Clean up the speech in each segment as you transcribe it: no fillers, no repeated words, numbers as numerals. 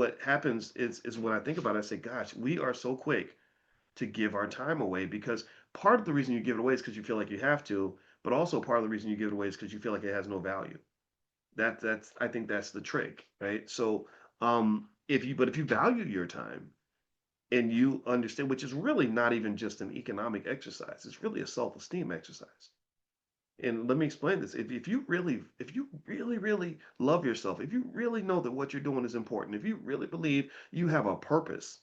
what happens is when I think about it, I say, gosh, we are so quick to give our time away because part of the reason you give it away is because you feel like you have to, but also part of the reason you give it away is because you feel like it has no value. That's I think that's the trick, right? So if you value your time and you understand, which is really not even just an economic exercise, it's really a self-esteem exercise. And let me explain this. If you really, really love yourself, if you really know that what you're doing is important, if you really believe you have a purpose,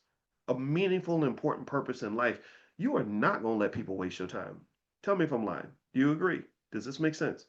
a meaningful and important purpose in life, you are not going to let people waste your time. Tell me if I'm lying. Do you agree? Does this make sense?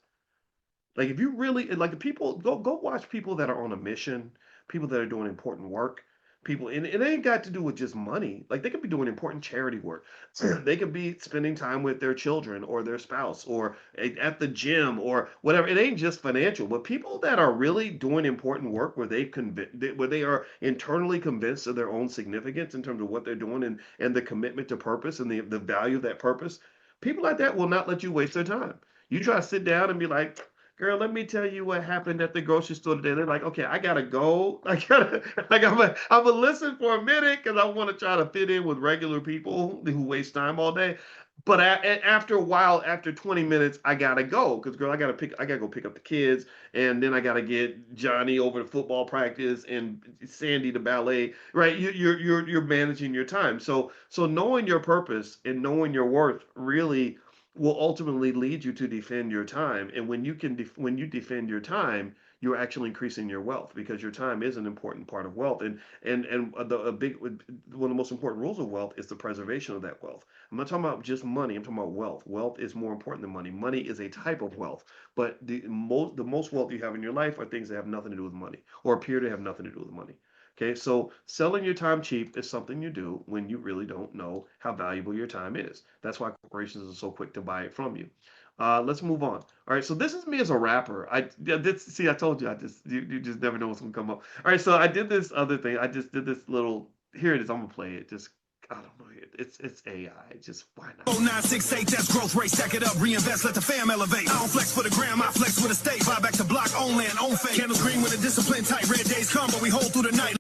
Like if you really like the people, go watch people that are on a mission, people that are doing important work, people, and it ain't got to do with just money. Like they could be doing important charity work. They could be spending time with their children or their spouse or at the gym or whatever. It ain't just financial, but people that are really doing important work where where they are internally convinced of their own significance in terms of what they're doing and the commitment to purpose and the value of that purpose. People like that will not let you waste their time. You try to sit down and be like, girl, let me tell you what happened at the grocery store today. They're like, okay, I gotta go. I gotta, like, I'm gonna listen for a minute because I want to try to fit in with regular people who waste time all day. But after a while, after 20 minutes, I gotta go because, girl, I gotta go pick up the kids, and then I gotta get Johnny over to football practice and Sandy to ballet. Right? You're managing your time. So knowing your purpose and knowing your worth really will ultimately lead you to defend your time. And when you defend your time, you're actually increasing your wealth because your time is an important part of wealth. And a big one of the most important rules of wealth is the preservation of that wealth. I'm not talking about just money. I'm talking about wealth. Wealth is more important than money. Money is a type of wealth, but the most wealth you have in your life are things that have nothing to do with money or appear to have nothing to do with money. Okay, so selling your time cheap is something you do when you really don't know how valuable your time is. That's why corporations are so quick to buy it from you. Let's move on. All right, so this is me as a rapper. I told you, you just never know what's gonna come up. All right, so I did this other thing. I just did this little. Here it is. I'm gonna play it. Just I don't know. It's AI. Just why not? 0968, that's growth rate. Stack it up, reinvest, let the fam elevate. I don't flex for the gram, I flex with a state. Buy back the block, own land, own fame. Candles green with a discipline tight. Red days come, but we hold through the night.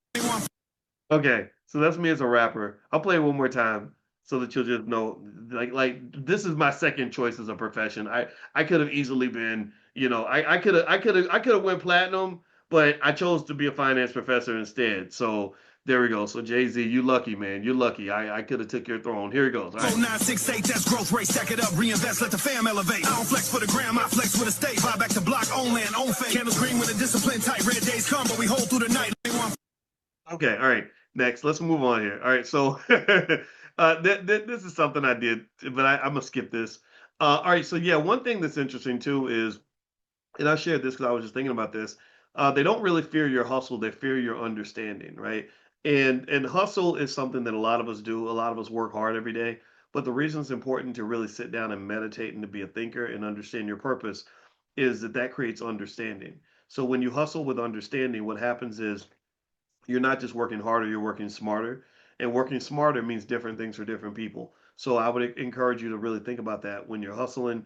Okay, so that's me as a rapper. I'll play it one more time so that you'll just know, like this is my second choice as a profession. I could have easily been, I could have went platinum, but I chose to be a finance professor instead. So there we go. So Jay-Z, you lucky man, you're lucky. I could have took your throne. Here it goes. All right. 0968, that's growth rate. Stack it up, reinvest, let the fam elevate. I don't flex for the gram, I flex with a state. Buy back the block, own land, own fame. Candles green with a discipline tight. Red days come, but we hold through the night. Okay, all right. Next, let's move on here. All right, so this is something I did, but I'm gonna skip this. All right, so yeah, one thing that's interesting too is, and I shared this because I was just thinking about this. They don't really fear your hustle; they fear your understanding, right? And hustle is something that a lot of us do. A lot of us work hard every day, but the reason it's important to really sit down and meditate and to be a thinker and understand your purpose is that creates understanding. So when you hustle with understanding, what happens is you're not just working harder, you're working smarter. And working smarter means different things for different people. So I would encourage you to really think about that when you're hustling.